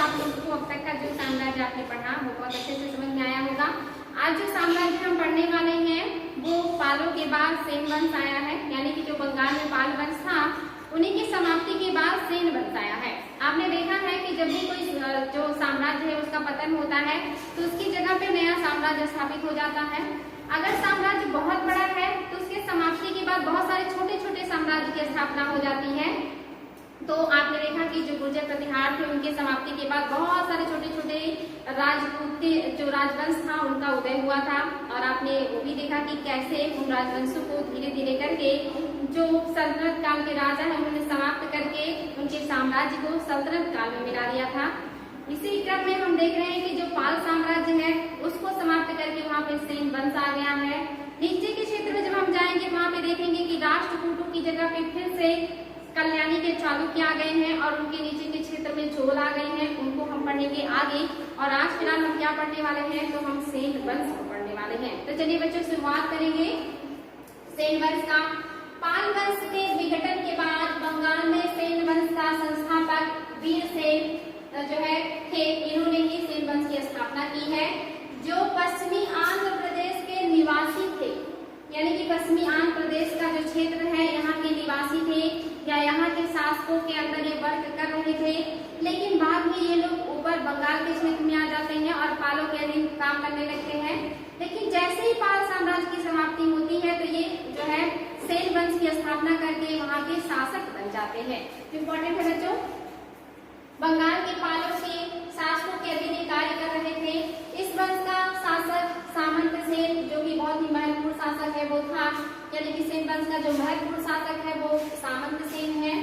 आप लोगों को अब तक का जो साम्राज्य आपने पढ़ा वो बहुत अच्छे से समझ में आया होगा। आज जो साम्राज्य हम पढ़ने वाले हैं वो पालों के बाद सेन वंश आया है, यानी कि जो बंगाल में पाल वंश था उन्हीं की समाप्ति के बाद सेन वंश आया है। आपने देखा है कि जब भी कोई जो साम्राज्य है उसका पतन होता है तो उसकी जगह पे नया साम्राज्य स्थापित हो जाता है। अगर साम्राज्य बहुत बड़ा है तो उसके समाप्ति के बाद बहुत सारे छोटे छोटे साम्राज्य की स्थापना हो जाती है। तो आपने देखा कि जो गुर्जर प्रतिहार थे उनके समाप्ति के बाद बहुत सारे छोटे छोटे राजपूत जो राजवंश था उनका उदय हुआ था, और आपने वो भी देखा कि कैसे उन राजवंशों को धीरे धीरे करके जो सल्तनत काल के राजा है उन्होंने समाप्त करके उनके साम्राज्य को सल्तनत काल में मिला दिया था। इसी क्रम में हम देख रहे हैं कि जो पाल साम्राज्य है उसको समाप्त करके वहाँ पे सेन वंश आ गया है। नीचे के क्षेत्र में जब हम जाएंगे वहाँ पे देखेंगे कि राष्ट्रकूटों की जगह पे फिर से कल्याणी के चालुक्य आ गए हैं और उनके नीचे के क्षेत्र में चोल आ गए हैं, उनको हम पढ़ेंगे आगे। और आज फिलहाल हम क्या पढ़ने वाले हैं, तो हम सेन वंश को पढ़ने वाले हैं। तो चलिए बच्चों शुरुआत करेंगे सेन वंश का। पाल वंश के विघटन के बाद बंगाल में सेन वंश का संस्थापक वीरसेन जो है थे, इन्होंने ही सेन वंश की स्थापना की है। जो पश्चिमी आंध्र प्रदेश के निवासी थे, यानी कि पश्चिमी आंध्र प्रदेश का जो क्षेत्र है यहाँ के निवासी थे या यहाँ के शासकों के अंदर ये वर्क कर रहे थे, लेकिन बाद में ये लोग ऊपर बंगाल के क्षेत्र में आ जाते हैं और पालों के अधीन काम करने लगते हैं। लेकिन जैसे ही पाल साम्राज्य की समाप्ति होती है तो ये जो है सेन वंश की स्थापना करके वहाँ के शासक बन जाते हैं। इम्पोर्टेंट है बच्चों, बंगाल के पालों के शासकों के अधीन कार्य कर रहे थे। इस वंश का शासक सामंत सेन जो कि बहुत ही महत्वपूर्ण शासक है वो था, यानी कि सेन वंश का जो महत्वपूर्ण शासक है वो सामंत सेन है।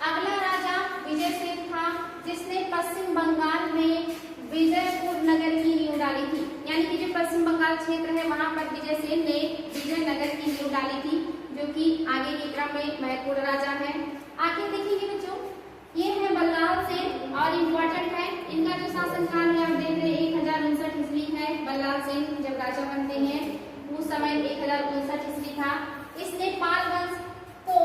अगला राजा विजय सेन था जिसने पश्चिम बंगाल में विजयपुर नगर की नींव डाली थी, यानी कि जो पश्चिम बंगाल क्षेत्र है वहां पर विजय सेन ने विजयनगर की नींव डाली थी, जो कि आगे के क्रम में महत्वपूर्ण राजा है। आगे देखेंगे बच्चों, ये है बल्लाल सेन और इम्पोर्टेंट है, इनका जो शासनकाल है आप देख रहे हैं 1059 ईस्वी है। बल्लाल सेन जब राजा बनते हैं उस समय 1059 ईस्वी था। इसने पाल वंश को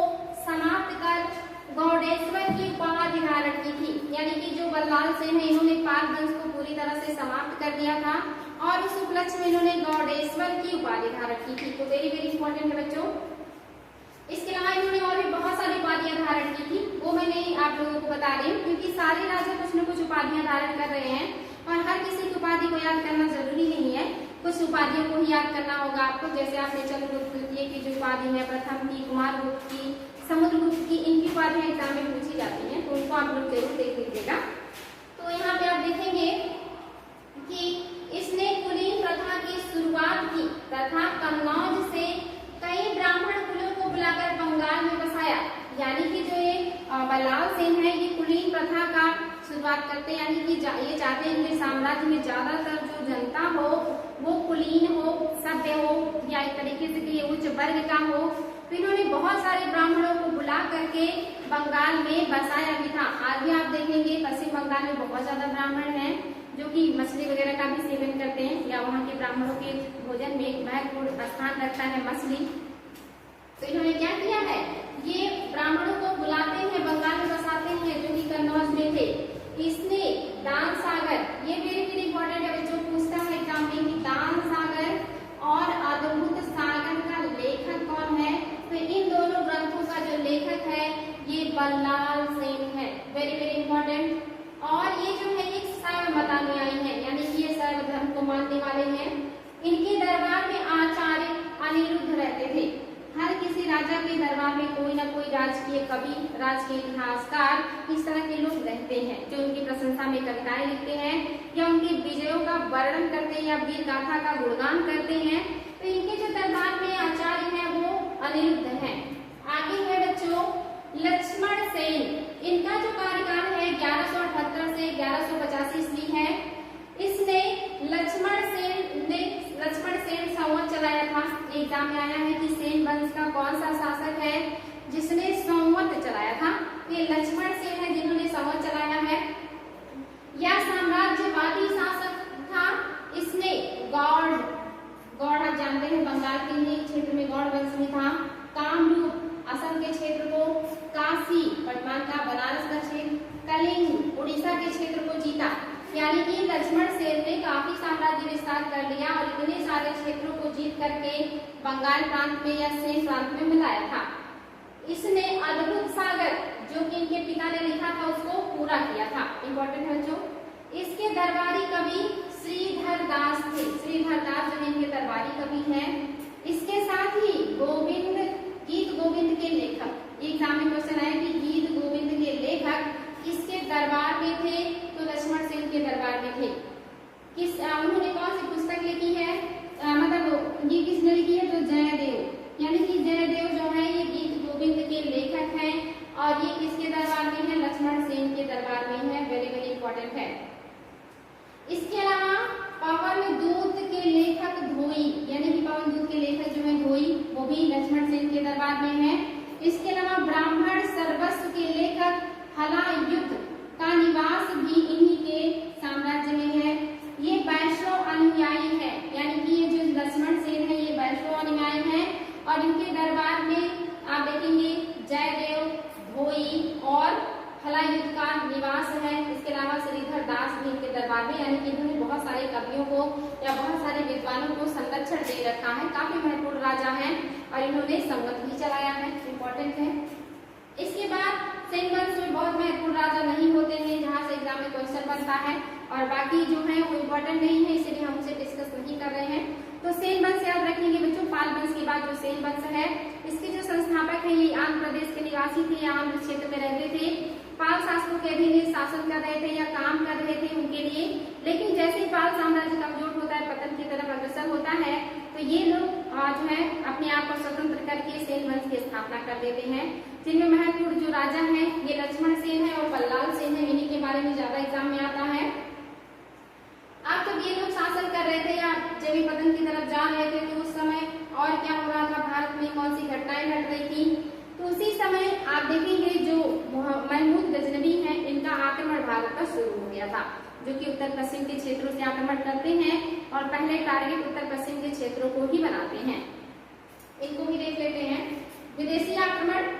समाप्त कर गौडेश्वर की उपाधि धारण की थी, यानी कि जो बल्लाल सेन है इन्होंने पाल वंश को पूरी तरह से समाप्त कर दिया था और इस उपलक्ष्य में इन्होंने गौडेश्वर की उपाधि धारण की थी। तो वेरी वेरी इंपॉर्टेंट है बच्चों। इसके अलावा इन्होंने और भी बहुत सारी उपाधियां धारण की थी, वो मैंने आप लोगों को बता रही हूँ, क्योंकि सारे राजा कुछ न कुछ उपाधियां धारण कर रहे हैं और हर किसी की उपाधि को याद करना जरूरी नहीं है, कुछ उपाधियों को ही याद करना होगा आपको। जैसे आपने चंद्रगुप्त द्वितीय की जो उपाधि है, प्रथम की, कुमारगुप्त की, समुद्रगुप्त की, इनकी उपाधियां एग्जाम में पूछी जाती हैं, तो उनको आप लोग जरूर देख लीजिएगा। तो यहाँ पे आप देखेंगे कि इसने कुलीन प्रथा की शुरुआत की तथा कन्नौज से कई ब्राह्मण कुलों को बुलाकर बंगाल में बसाया, यानी कि जो ये बल्लाल सेन है ये कुलीन प्रथा का शुरुआत करते हैं, यानी कि ये चाहते हैं कि साम्राज्य में ज्यादातर जो जनता हो वो कुलीन हो, सभ्य हो, या एक तरीके से कि उच्च वर्ग का हो। तो इन्होंने बहुत सारे ब्राह्मणों को बुला करके बंगाल में बसाया भी था। आज भी आप देखेंगे पश्चिम बंगाल में बहुत ज्यादा ब्राह्मण हैं जो कि मछली वगैरह का भी सेवन करते हैं, या वहाँ के ब्राह्मणों के भोजन में महत्वपूर्ण स्थान रखता है मछली। तो इन्होंने क्या किया है, ये ब्राह्मणों को बुलाते हैं, बंगाल में बसाते हैं जो कि कन्नौज में थे। इसने दान सागर, ये वेरी वेरी इंपॉर्टेंट है बच्चों, पूछता है एग्जाम में कि दान सागर और अद्भुत सागर का लेखक कौन है, तो इन दोनों ग्रंथों का जो लेखक है ये बल्लाल सेन है। Very very important. और ये जो है एक शैव मतानुयायी है, यानी कि ये शैव धर्म को मानने वाले हैं। इनके दरबार में आचार्य अनिरुद्ध रहते थे। हर किसी राजा के दरबार में कोई ना कोई राजकीय कवि, राजकीय इतिहासकार इस तरह के लोग रहते हैं जो उनकी प्रशंसा में कविताएं लिखते हैं या उनके विजयों का वर्णन करते हैं या वीर गाथा का गुणगान करते हैं। तो इनके जो दरबार में आचार्य हैं वो अनिरुद्ध हैं। आगे है बच्चों लक्ष्मण सेन, इनका जो कार्यकाल है 1178 से 1185 ईस्वी है। इसने लक्ष्मण सेन संवत चलाया था। एग्जाम में आया है कि सेन वंश का कौन सा शासक है जिसने संवत चलाया था, ये लक्ष्मण सेन है जिन्होंने संवत चलाया है। यह साम्राज्यवादी शासक था। इसने गौड़ आप जानते हैं बंगाल के ही क्षेत्र में गौड़ वंश में था, कामरूप असम के क्षेत्र को, काशी वर्तमान का बनारस का क्षेत्र, कलिंग उड़ीसा के क्षेत्र को जीता, यानी कि लक्ष्मण सेन ने काफी साम्राज्य विस्तार कर लिया और इतने सारे क्षेत्रों को जीत करके बंगाल प्रांत में या सेन प्रांत में मिलाया था। इसने अद्भुत सागर जो कि इनके पिता ने लिखा था उसको पूरा किया था। इंपॉर्टेंट है जो इसके दरबारी कवि श्रीधर दास थे। श्रीधर दास जो इनके दरबारी कवि हैं। इसके साथ ही गीत गोविंद के लेखक, एग्जाम में क्वेश्चन आया कि गीत गोविंद के लेखक इसके दरबार में थे, तो लक्ष्मण सेन के दरबार में थे। उन्होंने कौन सी पुस्तक लिखी है, मतलब ये किसने लिखी है, तो जयदेव, यानी कि जयदेव जो है ये गीत गोविंद के लेखक हैं और ये किसके दरबार में है, लक्ष्मण सेन के दरबार में है। वेरी वेरी इंपॉर्टेंट है। इसके अलावा पवन दूत के लेखक धोई, यानी कि पवन दूत के लेखक जो है धोई, वो भी लक्ष्मण सेन के दरबार में है। इसके अलावा ब्राह्मण सर्वस्व के लेखक हलायुध का निवास भी इन्हीं के साम्राज्य में है। ये वैष्णव अनुयायी है, यानी कि ये जो लक्ष्मण सेन है ये वैष्णव अनुयायी है और इनके दरबार में आप देखेंगे जयदेव, धोई और हलायुध का निवास है। इसके अलावा श्रीधर दास भी इनके दरबार में, यानी कि इन्होंने बहुत सारे कवियों को या बहुत सारे विद्वानों को संरक्षण दे रखा है। काफी महत्वपूर्ण राजा हैं और इन्होंने संवत भी चलाया है। इंपॉर्टेंट है। इसके बाद सेन वंश में बहुत महत्वपूर्ण राजा नहीं होते हैं, जहाँ से एग्जाम में क्वेश्चन बनता है और बाकी जो है वो इम्पोर्टेंट नहीं है, इसलिए हम उसे डिस्कस नहीं कर रहे हैं। तो सेन वंश याद रखेंगे बच्चों। पाल वंश के बाद जो सेन वंश है, इसके जो संस्थापक है ये आंध्र प्रदेश के निवासी थे, आंध्र क्षेत्र में रहते थे। पाल शासकों के अधीन शासन कर रहे थे या काम कर रहे थे उनके लिए। लेकिन जैसे ही पाल साम्राज्य कमजोर होता है, पतन की तरफ अग्रसर होता है, तो ये लोग जो है अपने आप को स्वतंत्र करके सेन वंश की स्थापना कर देते हैं। जिनमें महत्वपूर्ण जो राजा हैं ये लक्ष्मण सेन है और बल्लाल सेन है। इन्हीं के बारे में ज्यादा एग्जाम में आता है। अब जब ये लोग शासन कर रहे थे या जब ये पतन की तरफ जा रहे थे, तो उस समय और क्या हो रहा था, भारत में कौन सी घटनाएं घट रही थी, तो उसी समय आप देखेंगे जो महमूद गजनवी हैं, इनका आक्रमण भारत पर शुरू हो गया था, जो कि उत्तर पश्चिम के क्षेत्रों से आक्रमण करते हैं और पहले टारगेट उत्तर पश्चिम के क्षेत्रों को ही बनाते हैं। इनको भी देख लेते हैं। विदेशी आक्रमण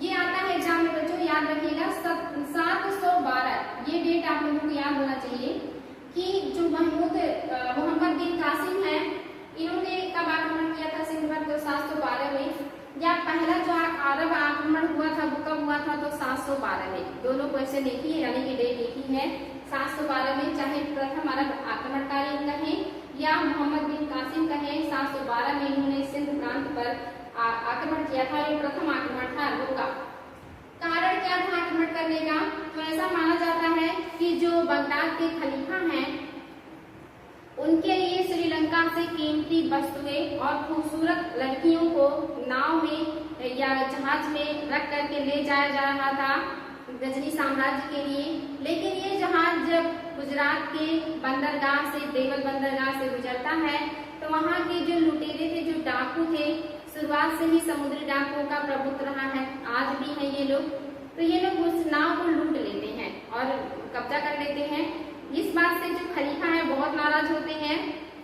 ये आता है एग्जाम में बच्चों, याद रखिएगा 712। ये डेट आप लोगों को याद होना चाहिए कि जो मोहम्मद बिन कासिम है, इन्होंने कब आक्रमण किया था सिंध पर, तो 712 में। या पहला जो अरब आक्रमण हुआ था वो कब हुआ था, तो 712 में। दोनों क्वेश्चन एक ही है, यानी कि डेट एक ही है 712 में। चाहे प्रथम अरब आक्रमणकारी कहें या मोहम्मद बिन कासिम कहें, 712 में इन्होंने सिंध प्रांत पर आक्रमण किया था। ये प्रथम आक्रमण था अरबों का। कारण क्या था आक्रमण करने का, तो ऐसा माना जाता है कि जो बगदाद के खलीफा हैं उनके लिए श्रीलंका से कीमती वस्तुएं और खूबसूरत लड़कियों को नाव में या जहाज में रख करके ले जाया जा रहा था गजनी साम्राज्य के लिए। लेकिन ये जहाज जब गुजरात के बंदरगाह से, देवल बंदरगाह से गुजरता है, तो वहाँ के जो लुटेरे थे, जो डाकू थे, शुरुआत से ही समुद्री डाकुओं का प्रभुत्व रहा है, आज भी है ये लोग। तो ये लोग उस नाव को लूट लेते हैं और कब्जा कर लेते हैं। इस बात से जो खलीफा है बहुत नाराज होते हैं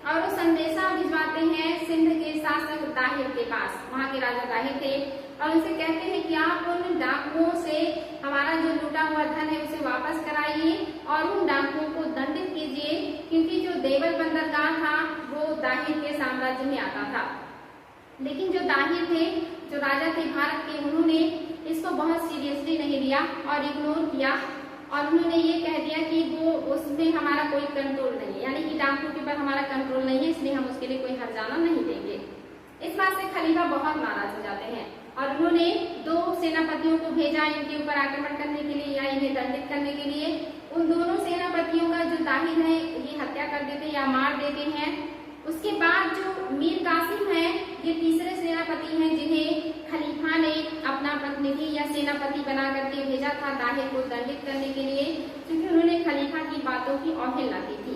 और वो संदेशा भिजवाते हैं सिंध के शासक दाहिर के पास। वहाँ के राजा दाहिर थे और उनसे कहते हैं कि आप उन डाकुओं से हमारा जो लूटा हुआ धन है उसे वापस कराइए और उन डाकुओं को दंडित कीजिए, क्योंकि जो देवल बंदरगाह था वो दाहिर के साम्राज्य में आता था। लेकिन जो दाहिर थे, जो राजा थे भारत के, उन्होंने इसको बहुत सीरियसली नहीं लिया और इग्नोर किया और उन्होंने ये कह दिया कि वो उसमें हमारा कोई कंट्रोल नहीं है, यानी कि डाकुओं के ऊपर हमारा कंट्रोल नहीं है, इसलिए हम उसके लिए कोई हर्जाना नहीं देंगे। इस बात से खलीफा बहुत नाराज हो जाते हैं और उन्होंने 2 सेनापतियों को भेजा इनके ऊपर आक्रमण करने के लिए या इन्हें दंडित करने के लिए। उन दोनों सेनापतियों का जो दाहिर है ये हत्या कर देते या मार देते हैं। उसके बाद जो मीर कासिम है, ये तीसरे सेनापति हैं जिन्हें खलीफा ने अपना प्रतिनिधि या सेनापति बना करके भेजा था दाहिर को दंडित करने के लिए, क्योंकि उन्होंने खलीफा की बातों की अवहेलना की थी।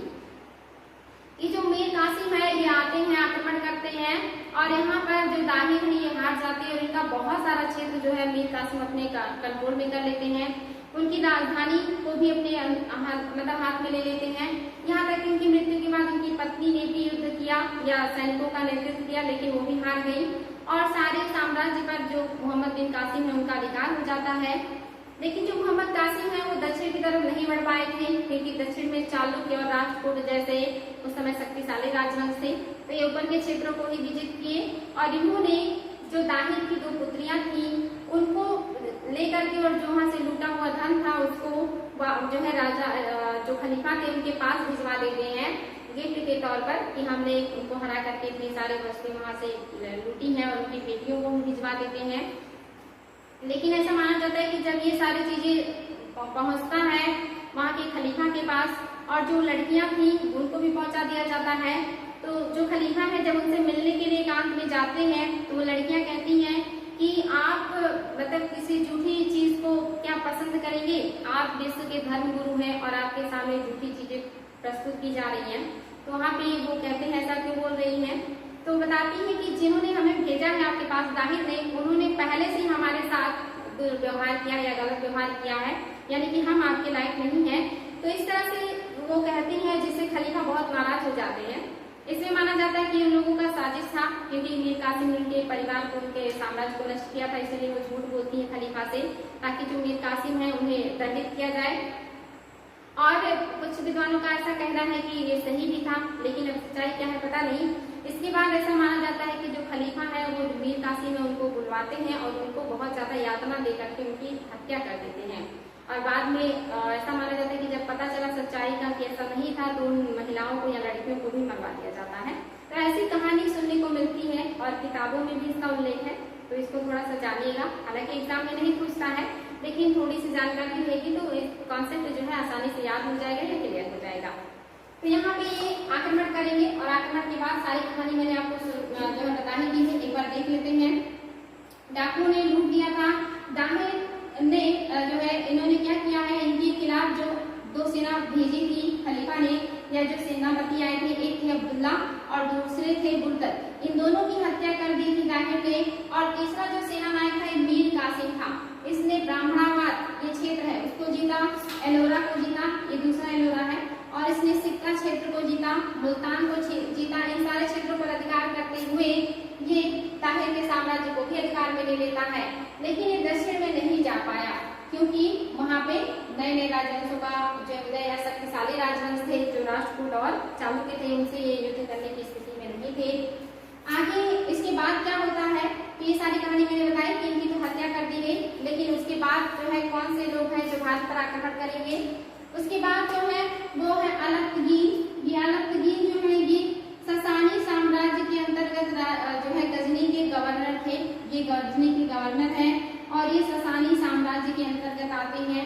ये जो मीर कासिम है ये आते हैं, आक्रमण करते हैं और यहाँ पर जो दाहिर है ये हार जाते हैं और इनका बहुत सारा क्षेत्र जो है मीर कासिम अपने कंट्रोल में कर लेते हैं। उनकी राजधानी को भी अपने हाथ में ले लेते हैं। यहाँ तक इनकी मृत्यु के बाद उनकी पत्नी ने भी युद्ध किया या सैनिकों का नेतृत्व किया, लेकिन वो भी हार गई और सारे साम्राज्य पर जो मोहम्मद बिन कासिम है उनका अधिकार हो जाता है। लेकिन जो मोहम्मद कासिम है वो दक्षिण की तरफ नहीं बढ़ पाए थे, क्योंकि दक्षिण में चालुक्य और राजपूत जैसे उस समय शक्तिशाली राजवंश थे, तो ये ऊपर के क्षेत्रों को ही विजित किए। और इन्होंने जो दाहिर की 2 पुत्रियां थी उनको लेकर के और जो वहां से लूटा हुआ धन था उसको जो है राजा जो खलीफा थे उनके पास भिजवा देते हैं गिफ्ट के तौर पर, कि हमने उनको हरा करके इतनी सारी वस्तुएं वहां से लूटी हैं, और उनकी बेटियों को भिजवा देते हैं। लेकिन ऐसा माना जाता है कि जब ये सारी चीजें पहुंचता है वहां के खलीफा के पास, और जो लड़कियां थी उनको भी पहुंचा दिया जाता है, तो जो खलीफा है जब उनसे मिलने के लिए एकांत में जाते हैं तो वो लड़कियां कहती हैं कि आप मतलब किसी झूठी चीज को क्या पसंद करेंगे, आप विश्व के धर्म गुरु हैं और आपके सामने झूठी चीजें प्रस्तुत की जा रही हैं। तो वहाँ पे वो कहते हैं ऐसा क्यों बोल रही हैं, तो बताती है कि जिन्होंने हमें भेजा है आपके पास दाहिर ने, उन्होंने पहले से हमारे साथ दुर्व्यवहार किया या गलत व्यवहार किया है, यानी कि हम आपके लायक नहीं है। तो इस तरह से वो कहती हैं, जिससे खलीफा बहुत नाराज हो जाते हैं। इसमें माना जाता है कि उन लोगों का साजिश था, क्योंकि मीर कासिम ने उनके परिवार को, उनके साम्राज्य को नष्ट किया था, इसलिए वो झूठ बोलती है खलीफा से, ताकि जो मीर कासिम है उन्हें दंडित किया जाए। और कुछ विद्वानों का ऐसा कहना है कि ये सही भी था, लेकिन अब सच्चाई क्या है पता नहीं। इसके बाद ऐसा माना जाता है कि जो खलीफा है वो मीर कासिम है उनको बुलवाते हैं और उनको बहुत ज्यादा यातना दे करके उनकी हत्या कर देते हैं। और बाद में ऐसा माना जाता है कि जब पता चला सच्चाई का कि ऐसा नहीं था, तो उन महिलाओं को या लड़कियों को भी मरवा दिया जाता है। तो ऐसी कहानी सुनने को मिलती है और किताबों में भी इसका उल्लेख है, तो इसको थोड़ा सा जानिएगा। हालांकि एग्जाम में नहीं पूछता है, लेकिन थोड़ी सी जानकारी रहेगी तो इस कॉन्सेप्ट जो है आसानी से याद हो जाएगा या क्लियर हो जाएगा। तो यहाँ पे ये आक्रमण करेंगे और आक्रमण के बाद सारी कहानी मैंने आपको जो है बता ही दी है, एक बार देख लेते हैं। डाकुओं ने लूट लिया था, दाहिर ने जो है इन्होंने क्या किया है, इनके खिलाफ जो 2 सेना भेजी थी खलीफा ने, या जो सेनापति आए थे, एक थे अब्दुल्ला और दूसरे थे बुलतल, इन दोनों की हत्या कर दी थी दाहिर ने। और तीसरा जो सेना नायक था मीर कासिम था, इसने ब्राह्मणाबाद ये क्षेत्र है उसको जीता, एलोरा को जीता, ये दूसरा एलोरा है, और इसने सिक्का क्षेत्र को जीता, मुल्तान को जीता। इन सारे क्षेत्रों पर अधिकार करते हुए ये ताहिर के साम्राज्य को भी अधिकार में ले लेता है, लेकिन ये दक्षिण में नहीं जा पाया, क्योंकि वहां पे नए नए राजवंशों का जो उदय या शक्तिशाली राजवंश थे, जो राष्ट्रकूट और चालुक्य थे, उनसे ये युद्ध करने की स्थिति में नहीं थे। आगे इसके बाद क्या होता है, तो ये सारी कहानी मैंने बताई कि इनकी तो हत्या कर दी गई, लेकिन उसके बाद जो है कौन से लोग हैं जो भारत पर आक्रमण करेंगे। उसके बाद जो है वो है अलतगीन। ये अलतगीन जो है ये ससानी साम्राज्य के अंतर्गत जो है गजनी के गवर्नर थे, ये गजनी के गवर्नर हैं और ये ससानी साम्राज्य के अंतर्गत आते हैं।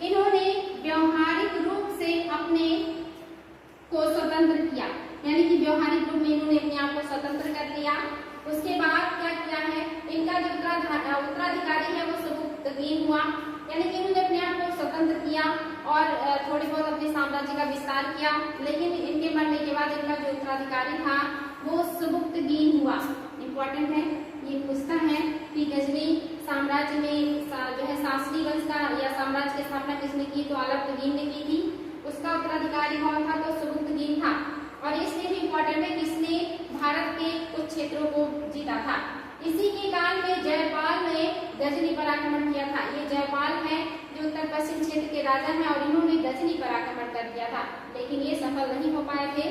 इन्होंने व्यवहारिक रूप से अपने को स्वतंत्र किया, यानी कि व्यवहारिक रूप में इन्होंने अपने आप को स्वतंत्र कर लिया। उसके बाद क्या किया है, इनका जो उत्तराधिकारी है वो सुबुक्तगीन हुआ, यानी कि इन्होंने अपने आप को स्वतंत्र किया और थोड़ी बहुत अपने साम्राज्य का विस्तार किया। लेकिन इनके मरने के बाद इनका जो उत्तराधिकारी था वो सुबुक्तगीन हुआ। इम्पोर्टेंट है, ये पूछता है कि गजनी साम्राज्य में जो है सासनी वंश का या साम्राज्य की स्थापना किसने की, तो अलतगीन ने की थी। उसका उत्तराधिकारी कौन था, तो सुबुक्तगीन था। और इसलिए भी इम्पोर्टेंट है कि इसने भारत के कुछ क्षेत्रों को जीता था। इसी के काल में जयपाल ने गजनी पर आक्रमण किया था। ये जयपाल है जो उत्तर पश्चिम क्षेत्र के राजा हैं और इन्होंने गजनी पर आक्रमण कर दिया था, लेकिन ये सफल नहीं हो पाए थे,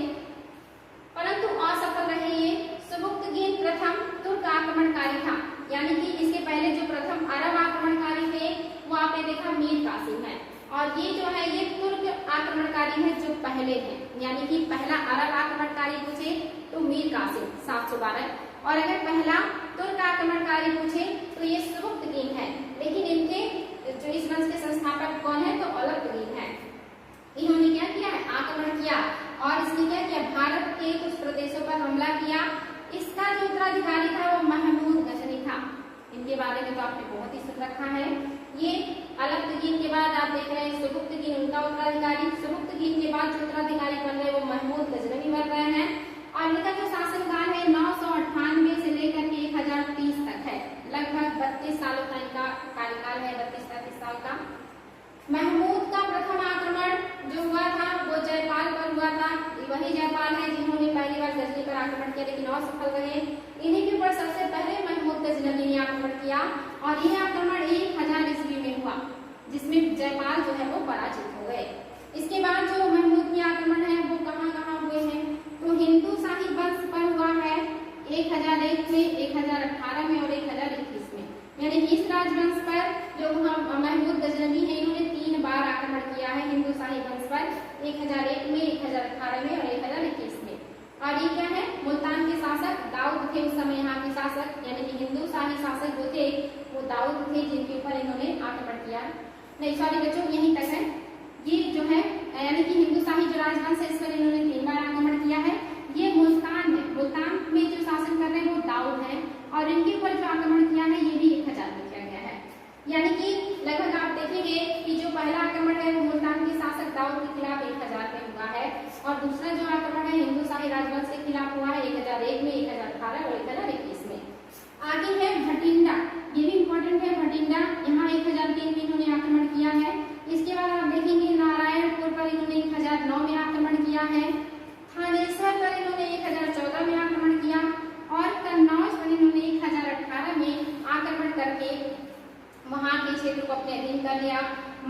परंतु असफल रहे। ये सुबुक्तगीन प्रथम तुर्क आक्रमणकारी था, यानी कि इसके पहले जो प्रथम अरब आक्रमणकारी थे वो आपने देखा मीर कासिम है, और ये जो है ये तुर्क आक्रमणकारी है जो पहले थे, यानी कि पहला अरब आक्रमणकारी पूछे तो मीर कासिम 712, और अगर पहला तुर्क आक्रमणकारी पूछे तो ये सुबुक्तगीन है। लेकिन इनके जो इस वंश के संस्थापक कौन है, तो अलतगीन है। इन्होंने क्या किया है, आक्रमण किया और इसने क्या किया, भारत के कुछ प्रदेशों पर हमला किया। इसका जो उत्तराधिकारी था वो महमूद गजनी था। इनके बारे में तो आपने बहुत ही सुन रखा है। ये अलतगीन के बाद आप देख रहे हैं सुबुक्तगीन उनका उत्तराधिकारी, सुबुक्तगीन के बाद जो उत्तराधिकारी बन रहे वो महमूद गजनवी बन रहे हैं। और इनका जो शासनकाल है 998 से लेकर के 1030 तक है, लगभग 32 सालों का इनका कार्यकाल है, 32-33 साल का। महमूद का प्रथम आक्रमण जो हुआ था वो जयपाल पर हुआ था। वही जयपाल है जिन्होंने पहली बार गजनी पर आक्रमण किया, लेकिन असफल रहे। इन्हीं के ऊपर सबसे पहले महमूद गजनवी ने आक्रमण किया और यह आक्रमण 1000 ईस्वी में हुआ। जयपाल जो है वो पराजित हो गए। इसके बाद जो महमूद के आक्रमण है वो कहाँ कहाँ हुए हैं, तो हिंदू शाही वंश पर हुआ है 1001 में, 1018 में और 1021 में। यानी कि इस राजवंश पर जो महमूद गजनवी है इन्होंने 3 बार आक्रमण किया है हिंदू शाही वंश पर, 1001 में, 1018 में और 1021 में। और ये क्या है, मुल्तान के शासक दाऊद थे उस समय यहाँ के शासक, यानी कि हिंदू शाही शासक जो थे वो दाऊद थे जिनके ऊपर इन्होंने आक्रमण किया। नहीं सॉरी बच्चों, यहीं तक है। ये जो है यानी कि हिंदू शाही जो राजवंश है इस पर इन्होंने 3 बार आक्रमण किया है। ये मुल्तान है, मुल्तान में जो शासन कर रहे हैं वो दाऊद है और इनके ऊपर जो आक्रमण किया है ये भी 1000 में किया गया है। यानी कि लगभग आप देखेंगे कि जो पहला आक्रमण है वो मुल्तान के शासक दाऊद के खिलाफ 1000 में हुआ है और दूसरा जो आक्रमण है हिंदू शाही राजवंश के खिलाफ हुआ है 1001 में, 1018 और 1021 में। आगे है भटिंडा, ये भी इम्पोर्टेंट है। भटिंडा यहाँ 1003 में इन्होंने आक्रमण किया है। इसके बाद आप देखेंगे नारायणपुर पर इन्होंने 1009 में आक्रमण किया है। थानेसर पर इन्होंने 1014 में आक्रमण किया और कन्नौज पर इन्होंने 1018 में आक्रमण करके वहां के क्षेत्र को अपने अधीन कर लिया।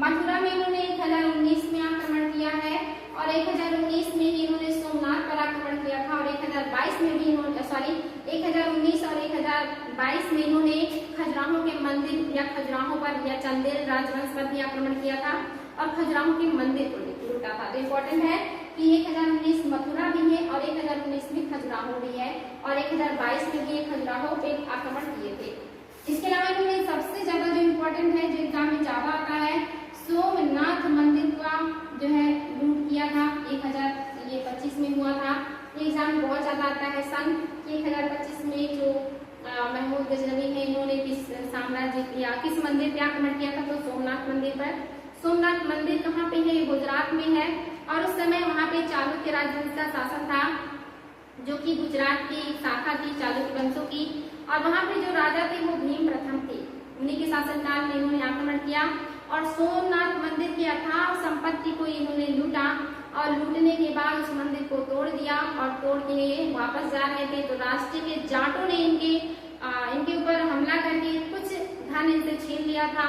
मथुरा में इन्होंने 1019 में आक्रमण किया है और 1019 में ही इन्होंने सोमनाथ पर आक्रमण किया था और 1022 में भी इन्होंने 1019 और 1022 में इन्होंने खजुराहो के मंदिर या खजुराहो पर या चंदेल राजवंश पर भी आक्रमण किया था और खजुराहो के मंदिर को लूटा था। तो इम्पोर्टेंट है कि 1019 मथुरा भी है और 1019 में खजुराहो भी है और 1022 में भी खजुराहो पे आक्रमण किए थे। इसके अलावा इन्होंने सबसे ज्यादा जो इम्पोर्टेंट है जो एग्जाम में ज्यादा आता है, सोमनाथ मंदिर का जो है लूट किया था 1025 में हुआ था। ये एग्जाम में बहुत ज्यादा आता है। सन 1025 में जो महमूद गजनवी है इन्होंने किस साम्राज्य किया, किस मंदिर पे आक्रमण किया था, तो सोमनाथ मंदिर पर। सोमनाथ मंदिर कहाँ पे है, गुजरात में है और उस समय वहाँ पे चालुक्य राजवंश का शासन था जो कि गुजरात की शाखा थी चालुक्य वंशों की और वहाँ पे जो राजा थे वो भीम प्रथम थे। उन्हीं के शासनकाल में इन्होंने आक्रमण किया और सोमनाथ मंदिर की अथाह संपत्ति को इन्होंने लूटा और लूटने के बाद उस मंदिर को तोड़ दिया और तोड़ के ये वापस जा रहे थे तो राष्ट्र के जाटों ने इनके ऊपर हमला करके कुछ धन इनसे छीन लिया था।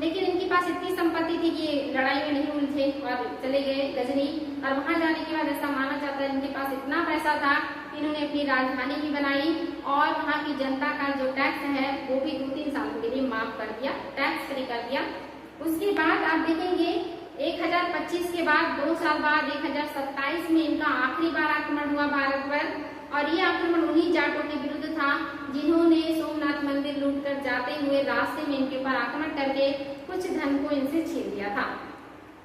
लेकिन इनके पास इतनी संपत्ति थी कि लड़ाई में नहीं उलझे और चले गए गजनी और वहां जाने के बाद ऐसा माना जाता है इनके पास इतना पैसा था कि इन्होंने अपनी राजधानी भी बनाई और वहां की जनता का जो टैक्स है वो भी 2-3 सालों के लिए माफ कर दिया, टैक्स फ्री कर दिया। उसके बाद आप देखेंगे 1025 के बाद 2 साल बाद 1027 में इनका आखिरी बार आक्रमण हुआ भारत पर और ये आक्रमण उन्हीं जाटों के विरुद्ध था जिन्होंने सोमनाथ मंदिर लूटकर जाते हुए रास्ते में इनके ऊपर आक्रमण करके कुछ धन को इनसे छीन लिया था।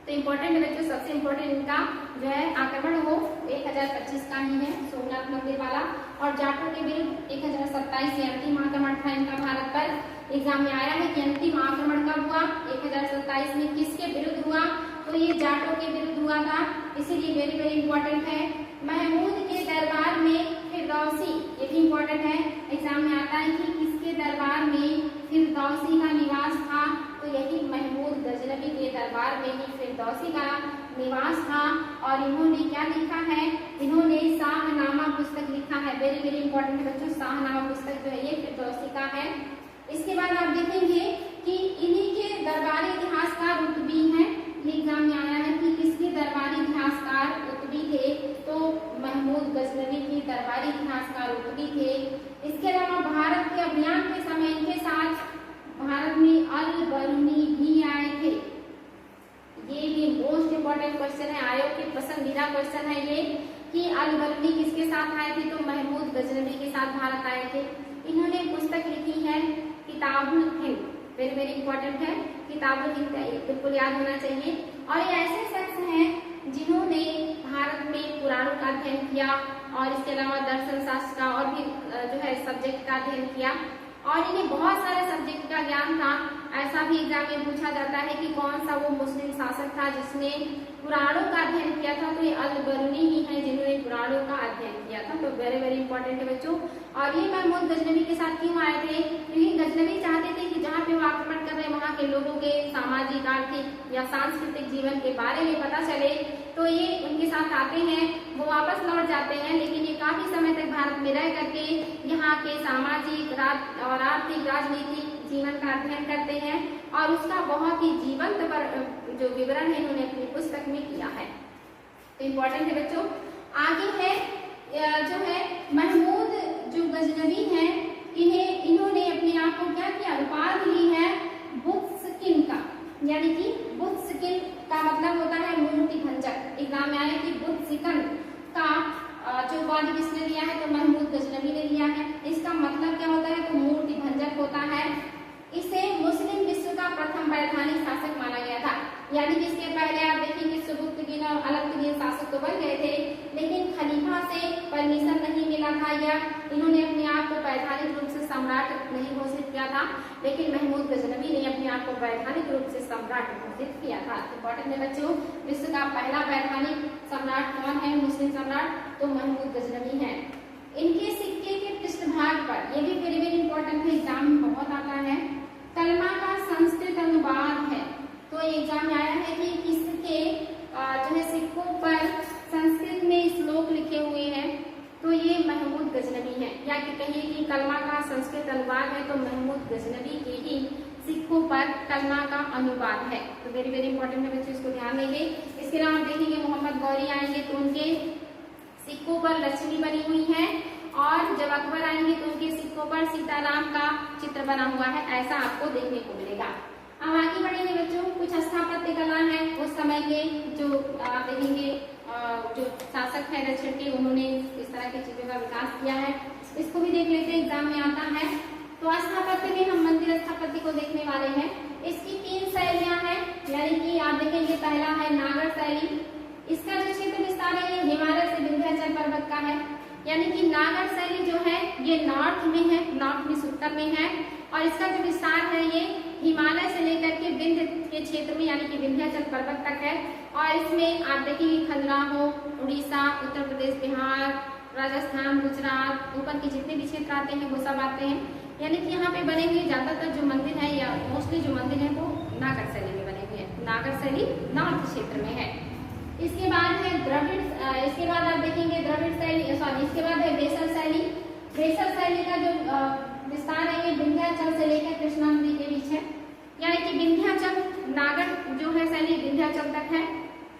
तो इम्पोर्टेंट बच्चों सबसे इम्पोर्टेंट इनका जो है आक्रमण वो 1025 का ही है सोमनाथ मंदिर वाला और जाटों के विरुद्ध 1027 में अंतिम आक्रमण था इनका भारत पर। एग्जाम में आया है कि अंतिम आक्रमण कब हुआ, 1027 में किसके विरुद्ध हुआ, तो ये जाटों के विरुद्ध हुआ था। इसीलिए वेरी वेरी इंपॉर्टेंट है। महमूद के दरबार में फिरदौसी, ये भी इम्पोर्टेंट है, एग्जाम में आता है कि किसके दरबार में फिरदौसी का निवास था, तो यही महमूद गजनवी के दरबार में ही फिरदौसी का निवास था। और इन्होंने क्या लिखा है, इन्होंने शाहनामा पुस्तक लिखा है। वेरी वेरी इंपॉर्टेंट बच्चों, शाहनामा पुस्तक जो है ये फिरदौसी का है। इसके बाद आप देखेंगे कि इन्हीं के दरबारी इतिहासकार रुतबी हैं। ये एग्जाम में आया है कि किसके दरबारी इतिहासकार रुतबी थे, तो महमूद गजनवी के दरबारी इतिहासकार रुतबी थे। इसके अलावा भारत के अभियान के समय इनके साथ भारत में अल बरूनी भी आए थे। ये भी मोस्ट इम्पोर्टेंट क्वेश्चन है, आयोग के पसंदीदा क्वेश्चन है ये कि अल बरूनी किसके साथ आए थे, तो महमूद गजनवी के साथ भारत आए थे। इन्होंने पुस्तक लिखी है किताबुल हिंद, वेरी वेरी इंपॉर्टेंट है, किताबुल हिंद बिल्कुल याद होना चाहिए। और ये ऐसे शख्स हैं जिन्होंने भारत में पुराणों का अध्ययन किया और इसके अलावा दर्शन शास्त्र का और भी जो है सब्जेक्ट का अध्ययन किया और इन्हें बहुत सारे सब्जेक्ट का ज्ञान था। ऐसा भी एग्जाम में पूछा जाता है कि कौन सा वो मुस्लिम शासक था जिसने पुराणों का अध्ययन किया था, तो ये अल बरूनी ही है जिन्होंने पुराणों का अध्ययन किया था। तो वेरी वेरी इंपॉर्टेंट है बच्चों। और ये महमूद गजनवी के साथ क्यों आए थे, क्योंकि गजनवी चाहते थे कि जहाँ पे वो आक्रमण कर रहे हैं वहाँ के लोगों के सामाजिक, आर्थिक या सांस्कृतिक जीवन के बारे में पता चले, तो ये उनके साथ आते हैं। वो वापस लौट जाते हैं लेकिन ये काफी समय तक भारत में रह करके यहाँ के सामाजिक और आर्थिक राजनीतिक जीवन का अध्ययन करते हैं और उसका बहुत ही जीवंत जो विवरण है इन्होंने अपनी पुस्तक में किया है। तो इम्पोर्टेंट है बच्चों। आगे है जो है महमूद जो गजनवी है, इन्होंने अपने आप को क्या किया, उपाधि ली है बुत्सकिन का, यानी कि बुत्सकिन का मतलब होता है मूर्ति भंजक। एग्जाम में आया कि बुत्सकिन का जो उपाधि किसने लिया है, तो महमूद गजनवी ने लिया है। इसका मतलब क्या होता है, तो मूर्ति भंजक होता है। इसे मुस्लिम विश्व का प्रथम वैधानिक शासक माना गया था, यानी कि इसके पहले आप देखेंगे सुबुक्तगीन और अलतगीन शासक तो बन गए थे, लेकिन खलीफा से परमिशन नहीं मिला था या इन्होंने अपने आप को वैधानिक रूप से सम्राट नहीं घोषित किया था, लेकिन महमूद गजनवी ने अपने आप को वैधानिक रूप से सम्राट घोषित किया था। इंपॉर्टेंट है बच्चों, विश्व का पहला वैधानिक सम्राट कौन है, मुस्लिम सम्राट, तो महमूद गजनवी है। इनके सिक्के के पृष्ठभाग पर, ये भी वेरी वेरी इंपॉर्टेंट है, एग्जाम में बहुत आता है, कलमा का संस्कृत अनुवाद है। तो एग्जाम में आया है कि किसके जो है सिक्कों पर संस्कृत में श्लोक लिखे हुए हैं, तो ये महमूद गजनवी है, या कि कहिए कि कलमा का संस्कृत अनुवाद है, तो महमूद गजनवी के ही सिक्कों पर कलमा का अनुवाद है। तो वेरी वेरी इंपॉर्टेंट है बच्चों, इसको ध्यान देंगे। इसके अलावा देखेंगे मोहम्मद गौरी आएंगे तो उनके सिक्कों पर लक्ष्मी बनी हुई है, और जब अकबर आएंगे तो उनके सिक्कों पर सीताराम का चित्र बना हुआ है, ऐसा आपको देखने को मिलेगा। अब आगे बढ़ेंगे बच्चों, कुछ स्थापत्य कला है उस समय के, जो आप देखेंगे जो शासक है दक्षिण के, उन्होंने इस तरह की चीजों का विकास किया है, इसको भी देख लेते हैं, एग्जाम में आता है। तो स्थापत्य में हम मंदिर स्थापत्य को देखने वाले हैं। इसकी 3 शैलियां हैं, यानी कि आप देखेंगे पहला है नागर शैली। इसका जो क्षेत्र विस्तार है ये हिमालय से विंध्याचल पर्वत का है, यानी कि नागर शैली जो है ये नॉर्थ में है, नॉर्थ में उत्तर में है, और इसका जो विस्तार है ये हिमालय से लेकर के विंध्य के क्षेत्र में, यानी कि विंध्याचल पर्वत तक है। और इसमें आप देखेंगे खजुराहो, उड़ीसा, उत्तर प्रदेश, बिहार, राजस्थान, गुजरात, ऊपर के जितने भी क्षेत्र आते हैं वो सब आते हैं, यानी कि यहाँ पे बने हुए ज्यादातर जो मंदिर है या मोस्टली जो मंदिर है वो नागर शैली में बने हुए हैं। नागर शैली नॉर्थ क्षेत्र में है। इसके बाद है द्रविड़, इसके बाद आप देखेंगे द्रविड़ शैली, सॉरी इसके बाद है बेसर शैली। बेसर शैली का जो विस्तार है ये विंध्याचल से लेकर कृष्णा नदी के बीच है, यानी कि विंध्याचल नागर जो है शैली विंध्याचल तक है,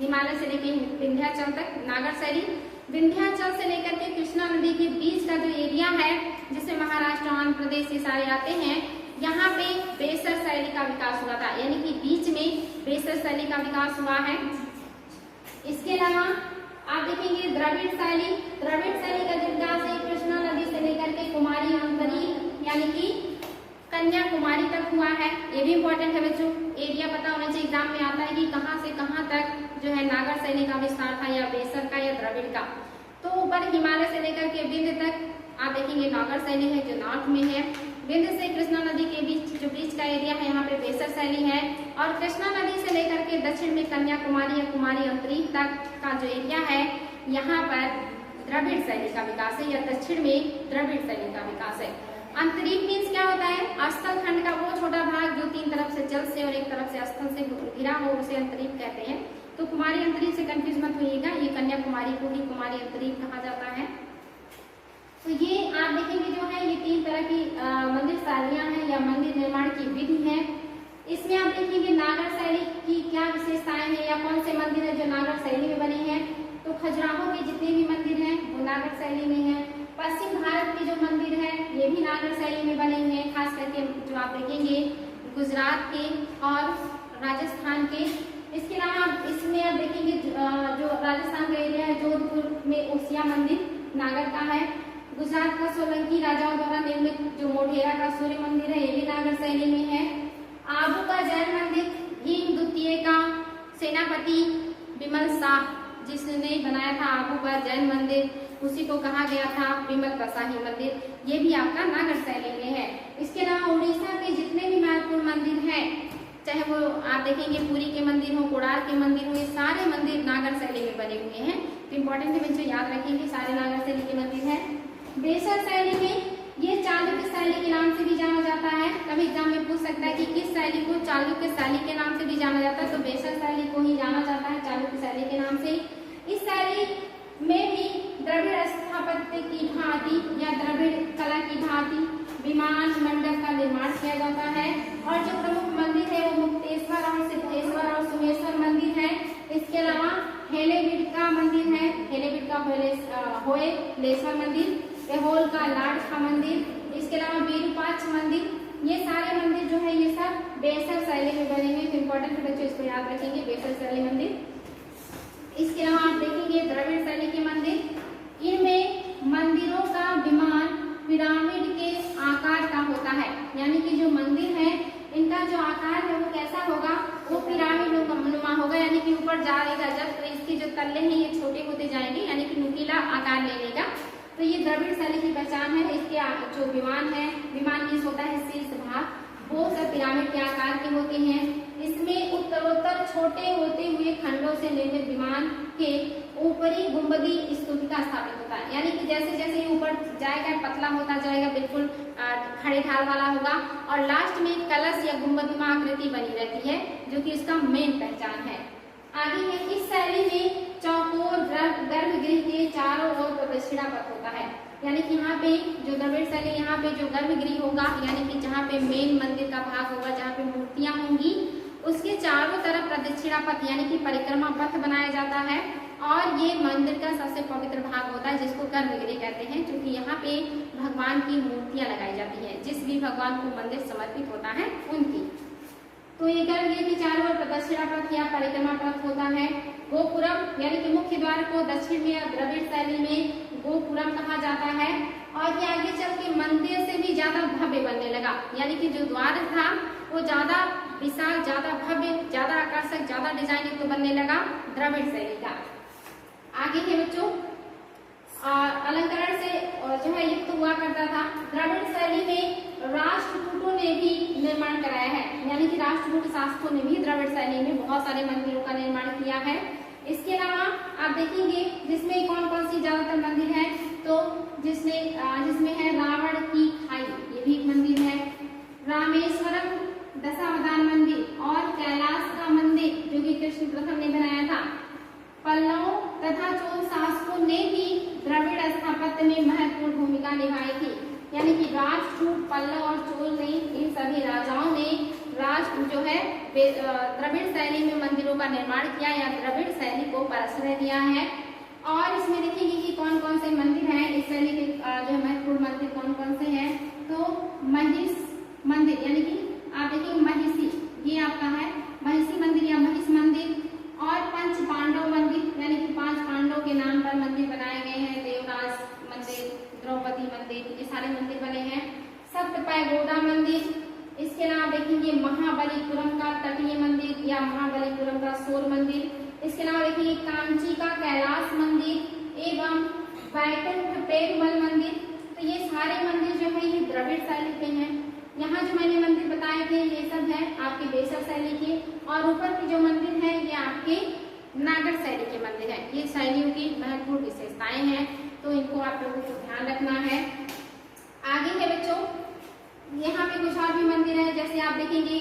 हिमालय से लेकर विंध्याचल तक नागर शैली। विंध्याचल से लेकर के कृष्णा नदी के बीच का जो एरिया है, जिसमें महाराष्ट्र, आंध्र प्रदेश ये सारे आते हैं, यहाँ पे बेसर शैली का विकास हुआ था, यानी कि बीच में बेसर शैली का विकास हुआ है। इसके अलावा आप देखेंगे द्रविड़ शैली। द्रविड़ शैली का जो विकास है कृष्णा नदी से लेकर के कुमारी अंतरिक्ष, यानी कि कन्याकुमारी तक हुआ है। ये भी इंपॉर्टेंट है बच्चों, एरिया पता होना चाहिए, एग्जाम में आता है कि कहाँ से कहाँ तक जो है नागर शैली का विस्तार था, या बेसर का या द्रविड़ का। तो ऊपर हिमालय से लेकर के विंध्य तक आप देखेंगे नागर शैली है जो नॉर्थ में है। विंध्य से कृष्णा नदी के बीच जो बीच का एरिया है यहाँ पे बेसर शैली है, और कृष्णा नदी से लेकर के दक्षिण में कन्याकुमारी या कुमारी अंतरिक्ष तक का जो एरिया है यहाँ पर द्रविड़ शैली का विकास है, या दक्षिण में द्रविड़ शैली का विकास है। अंतरिक्ष मीन्स क्या होता है, स्थल खंड का वो छोटा भाग जो 3 तरफ से जल से और एक तरफ से स्थल से घिरा हो, उसे अंतरिक्ष कहते हैं। तो कुमारी अंतरिक्ष से कंफ्यूज मत होइएगा, ये कन्याकुमारी को ही कुमारी अंतरिक्ष कहा जाता है। तो ये आप देखेंगे जो है ये 3 तरह की मंदिर शैलियां हैं या मंदिर निर्माण की विधि है। इसमें आप देखेंगे नागर शैली की क्या विशेषताएं हैं या कौन से मंदिर है जो नागर शैली में बने हैं। तो खजुराहो के जितने भी मंदिर हैं वो नागर शैली में है। पश्चिम भारत के जो मंदिर है ये भी नागर शैली में बने हुए हैं, खास करके जो आप देखेंगे गुजरात के और राजस्थान के। इसके अलावा इसमें आप देखेंगे जो राजस्थान का एरिया है, जोधपुर में ओसिया मंदिर नागर का है। गुजरात का सोलंकी राजाओं द्वारा निर्मित जो मोढेरा का सूर्य मंदिर है ये भी नागर शैली में है। आबू का जैन मंदिर भीम द्वितीय का सेनापति विमल शाह जिसने बनाया था आबू का जैन मंदिर, उसी को कहा गया था विमल का शाही मंदिर, ये भी आपका नागर शैली में है। इसके अलावा उड़ीसा के जितने भी महत्वपूर्ण मंदिर हैं, चाहे वो आप देखेंगे पुरी के मंदिर हो, कोणार्क के मंदिर हो, ये सारे मंदिर नागर शैली में बने हुए हैं। तो इम्पोर्टेंट है बच्चों, याद रखेंगे सारे नागर शैली के मंदिर हैं। बेसर शैली में ये चालुक्य शैली के नाम से भी जाना जाता है। कभी एग्जाम में पूछ सकता है कि किस शैली को चालुक्य शैली के नाम से भी जाना जाता है, तो बेसर शैली को ही जाना जाता है चालुक्य शैली के नाम से। इस शैली में भी द्रविड़ स्थापत्य की भांति या द्रविड़ कला की भांति विमान मंडप का निर्माण किया जाता है। और जो प्रमुख मंदिर है वो मुक्तेश्वर और सिद्धेश्वर और सुमेश्वर होयलेश्वर मंदिर, ऐहोल का लाडखा मंदिर, इसके अलावा विरूपाक्ष मंदिर, ये सारे मंदिर जो है ये सब बेसर शैली में बने हैं। इंपॉर्टेंट बच्चों इसको याद रखेंगे, बेसर शैली मंदिर। इसके अलावा आप देखेंगे द्रविड़ शैली के मंदिर, इनमें मंदिरों का विमान पिरामिड के आकार का होता है, यानी कि जो मंदिर है इनका जो आकार है वो कैसा होगा, वो पिरामिड नुमा होगा, यानी कि ऊपर जाएगा जब तो इसके जो तल्ले हैं ये छोटे होते जाएंगे, यानी कि नुकीला आकार ले लेगा। तो ये द्रविड़ शैली की पहचान है। इसके जो विमान है, विमान मीन्स होता है शीर्ष भाग, वो सब पिरामिड के आकार के होते हैं। इसमें उत्तरोत्तर छोटे होते हुए खंडों से निर्मित विमान के ऊपरी गुंबदी स्तूपिका स्थापित होता है, यानी कि जैसे जैसे ये ऊपर जाएगा पतला होता जाएगा, बिल्कुल खड़े ढाल वाला होगा, और लास्ट में कलश या गुंबदनुमा आकृति बनी रहती है, जो कि इसका मेन पहचान है। आगे है, इस शैली में चौकोर गर्भगृह के चारों ओर प्रदक्षिणापथ होता है, यानी कि यहाँ पे जो द्रविड़ शैली, यहाँ पे जो गर्भगृह होगा, यानी कि जहाँ पे मेन मंदिर का भाग होगा, जहाँ पे मूर्तियां होंगी, उसके चारों तरफ प्रदक्षिणापथ यानी कि परिक्रमा पथ बनाया जाता है, और ये मंदिर का सबसे पवित्र भाग होता है, जिसको गर्भगृह कहते हैं, क्योंकि यहाँ पे भगवान की मूर्तियां लगाई जाती है, जिस भी भगवान को मंदिर समर्पित होता है उनकी। तो ये गर्भगृह के चारों ओर प्रदक्षिणापथ या परिक्रमा पथ होता है। गोपुरम यानी कि मुख्य द्वार को दक्षिण में द्रविड़ शैली में गोपुरम कहा जाता है, और ये आगे चल के मंदिर से भी ज्यादा भव्य बनने लगा, यानी कि जो द्वार था वो ज्यादा विशाल, ज्यादा भव्य, ज्यादा आकर्षक, ज्यादा डिजाइन युक्त बनने लगा द्रविड़ शैली का। आगे है बच्चों, अलंकरण से जो है युक्त हुआ करता था। द्रविड़ शैली में राष्ट्रकूटों ने भी निर्माण कराया है, यानी कि राष्ट्रकूट शासकों ने भी द्रविड़ शैली में बहुत सारे मंदिरों का निर्माण किया है। इसके अलावा आप देखेंगे जिसमें कौन कौन सी ज्यादातर मंदिर है, तो जिसमें है रावण की खाई, ये भी एक मंदिर है, रामेश्वरम दशावतार मंदिर, और कैलाश का मंदिर जो कि कृष्ण प्रथम ने बनाया था। पल्लवों तथा चोल शासकों ने भी द्रविड़ स्थापत्य में महत्वपूर्ण भूमिका निभाई थी, यानी कि राजपूत, पल्लव और चोल ने, इन सभी राजाओं ने जो है द्रविड़ शैली में मंदिरों का निर्माण किया या द्रविड़ शैली को प्रश्रय दिया है। और इसमें देखेंगे कि कौन कौन से मंदिर हैं इस शैली के, जो महत्वपूर्ण मंदिर कौन कौन से हैं, तो महिष मंदिर, यानी कि आप देखिए महिषी, ये आपका है महिषी मंदिर या महिष मंदिर, और पंच पांडव मंदिर, यानी कि 5 पांडव के नाम पर मंदिर बनाए गए हैं, देवराज मंदिर, द्रौपदी मंदिर, ये सारे मंदिर बने हैं। सप्तपैगोडा मंदिर, इसके अलावा देखेंगे महाबलीपुरम का तटीय मंदिर या महाबलीपुरम का सौर मंदिर, इसके अलावा देखेंगे कांची का कैलाश मंदिर एवं वैकुंठ पेरुमल मंदिर। तो ये सारे मंदिर जो है ये द्रविड़ शैली के हैं। यहाँ जो मैंने मंदिर बताए थे ये सब है आपके बेसर शैली के, और ऊपर के जो मंदिर है ये आपके नागर शैली के मंदिर है। ये शैलियों की महत्वपूर्ण विशेषताएं हैं, तो इनको आप लोगों को ध्यान रखना है। आगे है बच्चों, यहाँ पे कुछ और भी मंदिर है, जैसे आप देखेंगे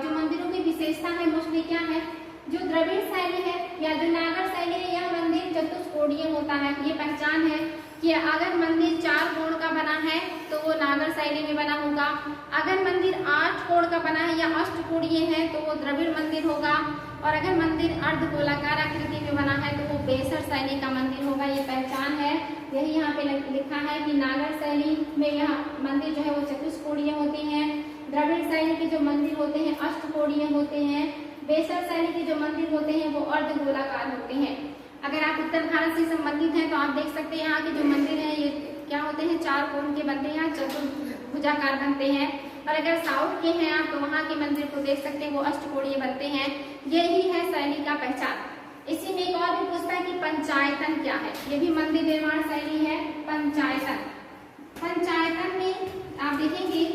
जो मंदिरों की विशेषता है मोस्टली क्या है, जो द्रविड़ शैली है या जो नागर शैली है, यह मंदिर चतुष्कोणीय होता है। ये पहचान है कि अगर मंदिर 4 कोण का बना है तो वो नागर शैली में बना होगा, अगर मंदिर 8 कोण का बना है या अष्टकोणीय है तो वो द्रविड़ मंदिर होगा, और अगर मंदिर अर्धगोलाकार आकृति में बना है तो वो बेसर शैली का मंदिर होगा। ये पहचान है, यही यहाँ पे लिखा है कि नागर शैली में यह मंदिर जो है वो चतुष्कोणीय होते हैं, द्रविड़ शैली के जो मंदिर होते हैं अष्टकोणीय होते हैं, बेसर शैली के जो मंदिर होते हैं वो अर्धगोलाकार होते हैं। अगर आप उत्तर भारत से संबंधित हैं तो आप देख सकते हैं यहाँ के जो मंदिर हैं ये क्या होते हैं, 4 कोण के बनते हैं, चतुर्भुजाकार बनते हैं। और अगर साउथ के हैं आप तो वहाँ के मंदिर को देख सकते हैं वो अष्टकोणीय बनते हैं। यही है शैली का पहचान। इसी में एक और भी पूछता है कि पंचायतन क्या है, ये भी मंदिर निर्माण शैली है। पंचायतन में आप देखेंगे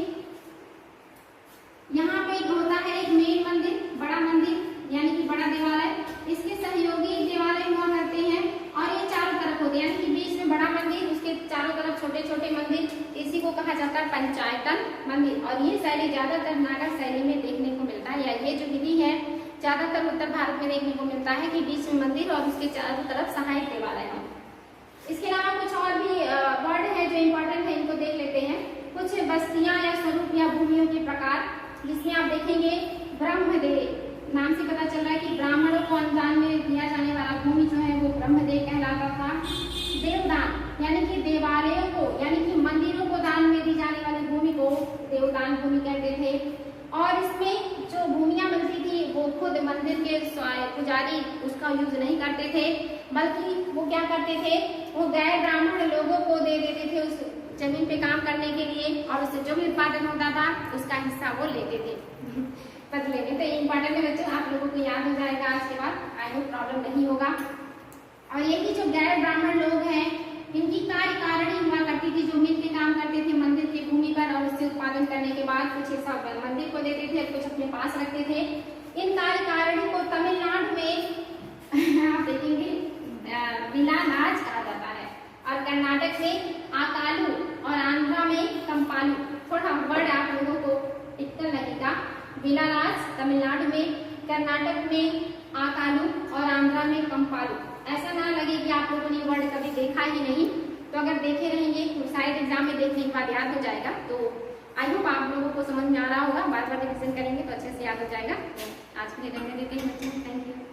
यहाँ पे एक होता है एक मेन मंदिर, बड़ा मंदिर यानी कि बड़ा देवालय, इसके सहयोगी देवालय हुआ करते हैं, और ये चारों तरफ होते हैं, यानी कि बीच में बड़ा मंदिर, उसके चारों तरफ छोटे छोटे मंदिर, इसी को कहा जाता है पंचायतन मंदिर। और ये शैली ज्यादातर नागर शैली में देखने को मिलता है, या ये जो विधि है ज्यादातर उत्तर भारत में देखने को मिलता है कि बीच में मंदिर और उसके चारों तरफ सहायक देवालय हो। इसके अलावा कुछ और भी वर्ड है जो इम्पोर्टेंट है, इनको देख लेते हैं। कुछ बस्तियां या स्वरूप या भूमियों के प्रकार, जिसमें आप देखेंगे ब्रह्मदेव, नाम से पता चल रहा है कि ब्राह्मणों को अनुदान में दिया जाने वाला भूमि जो है वो ब्रह्मदेव कहलाता था। पुजारी उसका यूज नहीं करते थे, बल्कि वो क्या करते थे, वो गैर ब्राह्मण लोगों को दे देते थे उस जमीन पे काम करने के लिए, और उससे जो भी उत्पादन होता था उसका हिस्सा वो लेते थे बदले में। तो इम्पोर्टेंट है बच्चों, आप लोगों को याद हो जाएगा आज के बाद, आई होप प्रॉब्लम नहीं होगा। और यही जो गैर ब्राह्मण लोग हैं, इनकी कार्यकारिणी हुआ करती थी, जो मिल के काम करते थे मंदिर की भूमि पर, और उससे उत्पादन करने के बाद कुछ हिस्सा मंदिर को देते थे, कुछ अपने पास रखते थे। इन कार्यकारिणी को तमिलनाडु में आप देखेंगे विलानाज कहा जाता है, और कर्नाटक में आकालू और आंध्रा में कंपालू। थोड़ा वर्ड आप लोगों को टिपिकल लगेगा, विलानाज तमिलनाडु में, कर्नाटक में आकालू और आंध्रा में कंपालू। ऐसा ना लगे कि आप लोगों ने वर्ड कभी देखा ही नहीं, तो अगर देखे रहेंगे तो शायद एग्जाम में देखने के बाद याद हो जाएगा। तो आई होप आप लोगों को समझ में आ रहा होगा, बार बार रिविजन करेंगे तो अच्छे से याद हो जाएगा। आज के लिए रहने देते हैं बच्चों, थैंक यू।